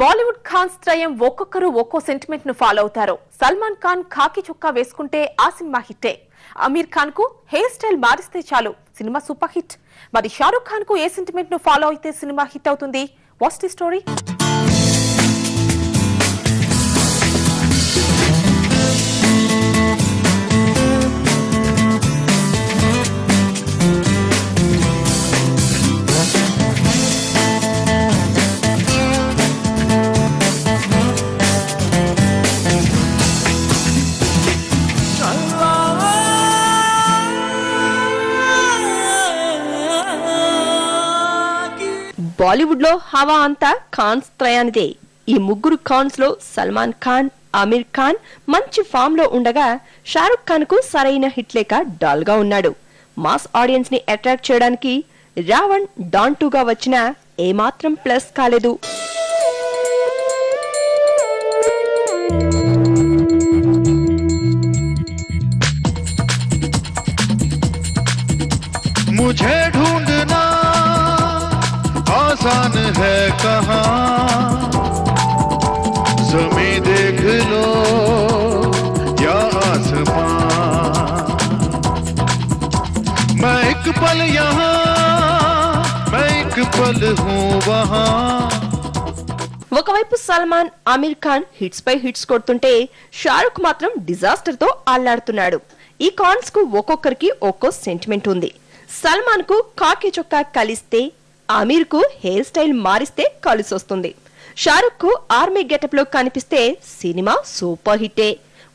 బాలీవుడ్ ఖాన్స్ త్రయం ఒక్కొక్కరు ఒక్కో సెంటిమెంట్ ను ఫాలో అవుతారు. సల్మాన్ ఖాన్ ఖాకీ చొక్కా వేసుకుంటే ఆ సినిమా హిట్టే. అమీర్ ఖాన్ కు హెయిర్ స్టైల్ మారిస్తే చాలు సినిమా సూపర్ హిట్. మరి షారుఖ్ ఖాన్ కు ఏ సెంటిమెంట్ ను ఫాలో అయితే సినిమా హిట్ అవుతుంది? What's the story? బాలీవుడ్ లో హవా అంతా ఖాన్స్ త్రయానిదే. ఈ ముగ్గురు ఖాన్స్ లో సల్మాన్ ఖాన్, అమీర్ ఖాన్ మంచి ఫామ్ లో ఉండగా షారుఖ్ ఖాన్ కు సరైన హిట్ లేక డల్ గా ఉన్నాడు. మాస్ ఆడియన్స్ ని అట్రాక్ట్ చేయడానికి రావణ్, డాన్ 2 గా వచ్చినా ఏమాత్రం ప్లస్ కాలేదు. मुझे ढूंढना आसान है कहाँ, ज़मीं देख लो या आसमां, मैं एक पल यहाँ मैं एक पल हूँ वहाँ. ఒకవైపు సల్మాన్, అమీర్ ఖాన్ హిట్స్ పై హిట్స్ కొడుతుంటే షారుఖ్ మాత్రం డిజాస్టర్ తో ఆళ్లాడుతున్నాడు. ఈ ఖాన్స్ కు ఒక్కొక్కరికి ఒక్కో సెంటిమెంట్ ఉంది. సల్మాన్ కు కాకి చొక్కా కలిస్తే, అమీర్ కు హెయిర్ స్టైల్ మారిస్తే కలిసొస్తుంది. షారుఖ్ కు ఆర్మీ గెటప్ లో కనిపిస్తే సినిమా సూపర్ హిట్టే.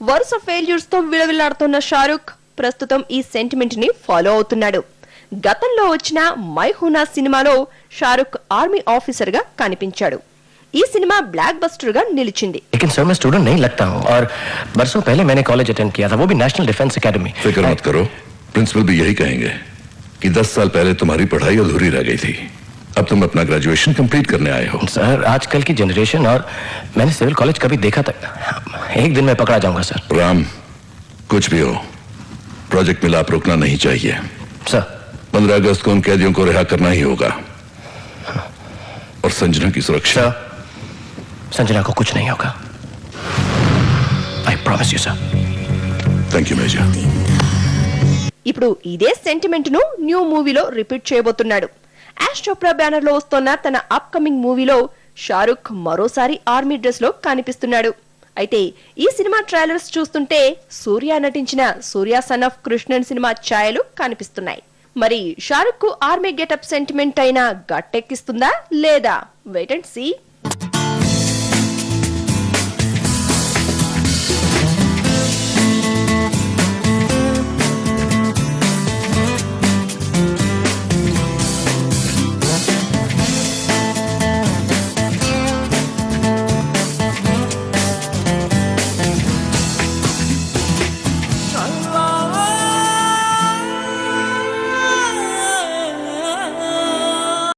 వరుస ఫెయిల్యూర్స్ తో విలవిల్లాడుతున్న షారుఖ్ ప్రస్తుతం ఈ సెంటిమెంట్ ని ఫాలో అవుతున్నాడు. గతంలో వచ్చిన మై హూనా సినిమాలో షారుఖ్ ఆర్మీ ఆఫీసర్ గా కనిపించాడు. ఈ సినిమా బ్లాక్ బస్టర్ గా నిలిచింది. लेकिन सर मैं स्टूडेंट नहीं लगता हूं और बरसों पहले मैंने कॉलेज अटेंड किया था, वो भी नेशनल डिफेंस एकेडमी. फिक्र मत करो, प्रिंसिपल भी यही कहेंगे कि 10 साल पहले तुम्हारी पढ़ाई अधूरी रह गई थी. अब तुम अपना ग्रेजुएशन कंप्लीट करने आए हो. सर आजकल की जनरेशन, और मैंने सिविल कॉलेज कभी देखा तक, एक दिन में पकड़ा जाऊंगा सर. राम, कुछ भी हो, प्रोजेक्ट मिलाप रोकना नहीं चाहिए सर. 15 अगस्त को उन कैदियों को रिहा करना ही होगा और संजना की सुरक्षा. संजना को कुछ नहीं होगा. I promise you sir. Thank you major. ఇప్పుడు ఇదే సెంటిమెంట్ ను న్యూ మూవీలో రిపీట్ చేయబోతున్నాడు. యాష్ చోప్రా బ్యానర్ లో వస్తున్న తన అప్ కమింగ్ మూవీలో షారుఖ్ మరోసారి ఆర్మీ డ్రెస్ లో కనిపిస్తున్నాడు. అయితే ఈ సినిమా ట్రైలర్స్ చూస్తుంటే సూర్య నటించిన సూర్య సన్ ఆఫ్ కృష్ణన్ సినిమా ఛాయలు కనిపిస్తున్నాయి. మరి షారుఖ్ కు ఆర్మీ గెటప్ సెంటిమెంట్ అయినా గట్టెక్కిస్తుందా లేదా? Wait and see.